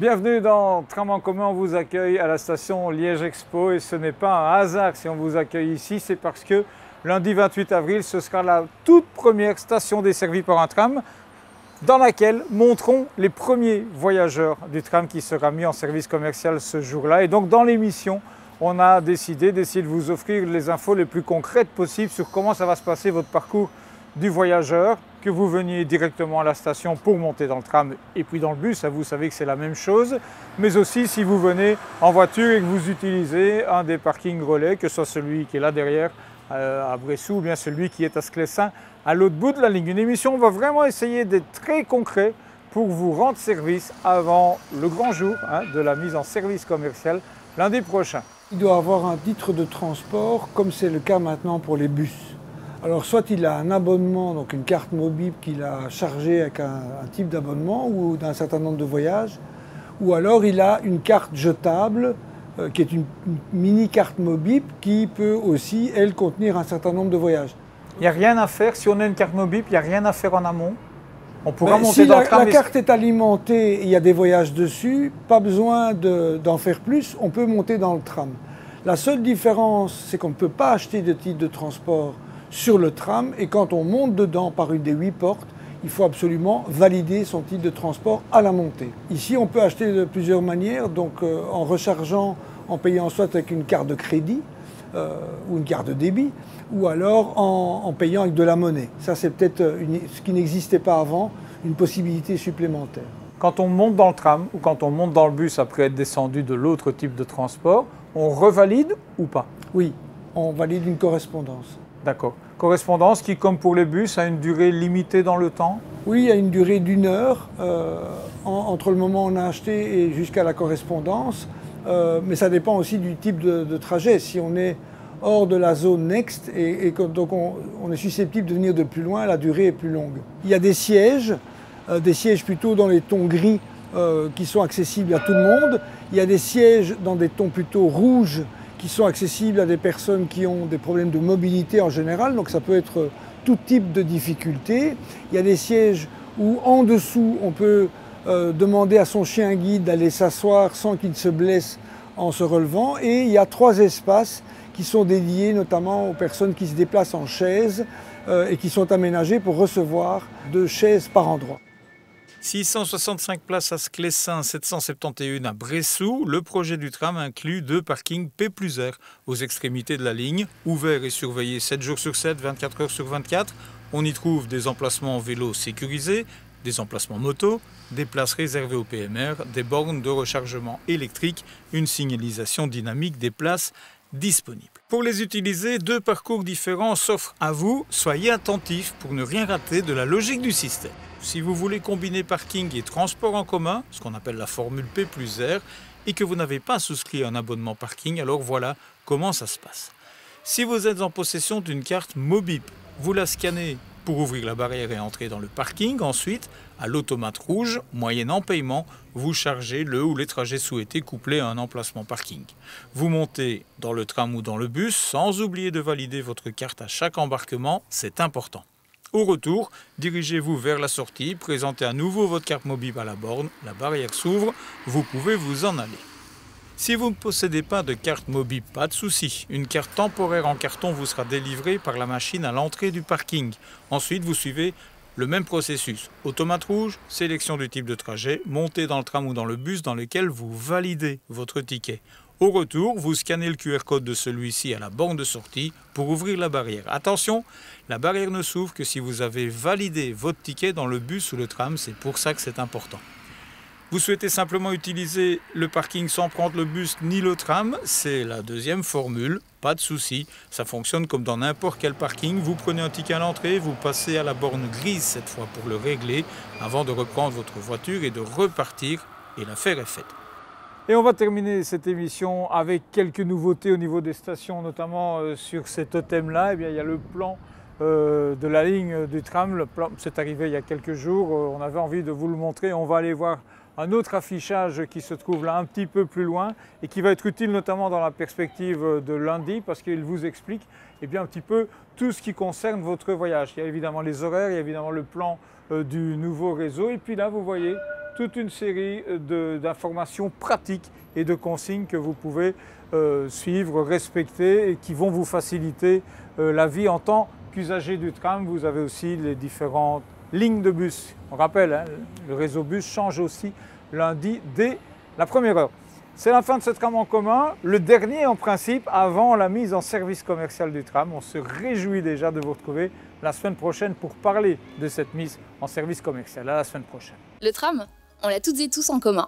Bienvenue dans Tram en commun, on vous accueille à la station Liège Expo et ce n'est pas un hasard si on vous accueille ici, c'est parce que lundi 28 avril, ce sera la toute première station desservie par un tram dans laquelle monteront les premiers voyageurs du tram qui sera mis en service commercial ce jour-là. Et donc dans l'émission, on a décidé d'essayer de vous offrir les infos les plus concrètes possibles sur comment ça va se passer votre parcours du voyageur, que vous veniez directement à la station pour monter dans le tram et puis dans le bus, vous savez que c'est la même chose, mais aussi si vous venez en voiture et que vous utilisez un des parkings relais, que ce soit celui qui est là derrière à Bressou ou bien celui qui est à Sclessin à l'autre bout de la ligne. Une émission où on va vraiment essayer d'être très concret pour vous rendre service avant le grand jour de la mise en service commercial lundi prochain. Il doit avoir un titre de transport comme c'est le cas maintenant pour les bus. Alors soit il a un abonnement, donc une carte mobile qu'il a chargée avec un type d'abonnement ou d'un certain nombre de voyages, ou alors il a une carte jetable qui est une mini carte mobile qui peut aussi, elle, contenir un certain nombre de voyages. Il n'y a rien à faire, si on a une carte mobile, il n'y a rien à faire en amont. On pourra monter si dans le tram. La carte est alimentée et il y a des voyages dessus, pas besoin d'en faire plus, on peut monter dans le tram. La seule différence, c'est qu'on ne peut pas acheter de titre de transport sur le tram et quand on monte dedans par une des 8 portes, il faut absolument valider son titre de transport à la montée. Ici, on peut acheter de plusieurs manières, donc en rechargeant, en payant soit avec une carte de crédit ou une carte de débit, ou alors en payant avec de la monnaie. Ça, c'est peut-être ce qui n'existait pas avant, une possibilité supplémentaire. Quand on monte dans le tram ou quand on monte dans le bus après être descendu de l'autre type de transport, on revalide ou pas? Oui, on valide une correspondance. D'accord. Correspondance qui, comme pour les bus, a une durée limitée dans le temps? Oui, il y a une durée d'1 heure entre le moment où on a acheté et jusqu'à la correspondance. Mais ça dépend aussi du type de trajet. Si on est hors de la zone Next et donc on est susceptible de venir de plus loin, la durée est plus longue. Il y a des sièges plutôt dans les tons gris qui sont accessibles à tout le monde. Il y a des sièges dans des tons plutôt rouges qui sont accessibles à des personnes qui ont des problèmes de mobilité en général, donc ça peut être tout type de difficultés. Il y a des sièges où en dessous on peut demander à son chien guide d'aller s'asseoir sans qu'il se blesse en se relevant, et il y a 3 espaces qui sont dédiés notamment aux personnes qui se déplacent en chaise et qui sont aménagés pour recevoir 2 chaises par endroit. 665 places à Sclessin, 771 à Bressou. Le projet du tram inclut 2 parkings P+R aux extrémités de la ligne, ouverts et surveillés 7 jours sur 7, 24 heures sur 24. On y trouve des emplacements vélos sécurisés, des emplacements moto, des places réservées aux PMR, des bornes de rechargement électrique, une signalisation dynamique des places disponibles. Pour les utiliser, 2 parcours différents s'offrent à vous. Soyez attentifs pour ne rien rater de la logique du système. Si vous voulez combiner parking et transport en commun, ce qu'on appelle la formule P+R, et que vous n'avez pas souscrit un abonnement parking, alors voilà comment ça se passe. Si vous êtes en possession d'une carte Mobip, vous la scannez pour ouvrir la barrière et entrer dans le parking. Ensuite, à l'automate rouge, moyennant paiement, vous chargez le ou les trajets souhaités couplés à un emplacement parking. Vous montez dans le tram ou dans le bus sans oublier de valider votre carte à chaque embarquement, c'est important. Au retour, dirigez-vous vers la sortie, présentez à nouveau votre carte mobile à la borne, la barrière s'ouvre, vous pouvez vous en aller. Si vous ne possédez pas de carte mobile, pas de souci. Une carte temporaire en carton vous sera délivrée par la machine à l'entrée du parking. Ensuite, vous suivez le même processus. Automate rouge, sélection du type de trajet, montez dans le tram ou dans le bus dans lequel vous validez votre ticket. Au retour, vous scannez le QR code de celui-ci à la borne de sortie pour ouvrir la barrière. Attention, la barrière ne s'ouvre que si vous avez validé votre ticket dans le bus ou le tram, c'est pour ça que c'est important. Vous souhaitez simplement utiliser le parking sans prendre le bus ni le tram, c'est la deuxième formule, pas de souci. Ça fonctionne comme dans n'importe quel parking. Vous prenez un ticket à l'entrée, vous passez à la borne grise cette fois pour le régler avant de reprendre votre voiture et de repartir, et l'affaire est faite. Et on va terminer cette émission avec quelques nouveautés au niveau des stations, notamment sur cet totem-là. Eh bien, il y a le plan de la ligne du tram. Le plan, c'est arrivé il y a quelques jours. On avait envie de vous le montrer. On va aller voir un autre affichage qui se trouve là un petit peu plus loin et qui va être utile notamment dans la perspective de lundi parce qu'il vous explique bien, un petit peu tout ce qui concerne votre voyage. Il y a évidemment les horaires, il y a évidemment le plan du nouveau réseau et puis là vous voyez toute une série d'informations pratiques et de consignes que vous pouvez suivre, respecter et qui vont vous faciliter la vie en tant qu'usager du tram. Vous avez aussi les différentes lignes de bus. On rappelle, hein, le réseau bus change aussi lundi dès la première heure. C'est la fin de ce tram en commun, le dernier en principe avant la mise en service commercial du tram. On se réjouit déjà de vous retrouver la semaine prochaine pour parler de cette mise en service commercial. À la semaine prochaine. Le tram, on l'a toutes et tous en commun.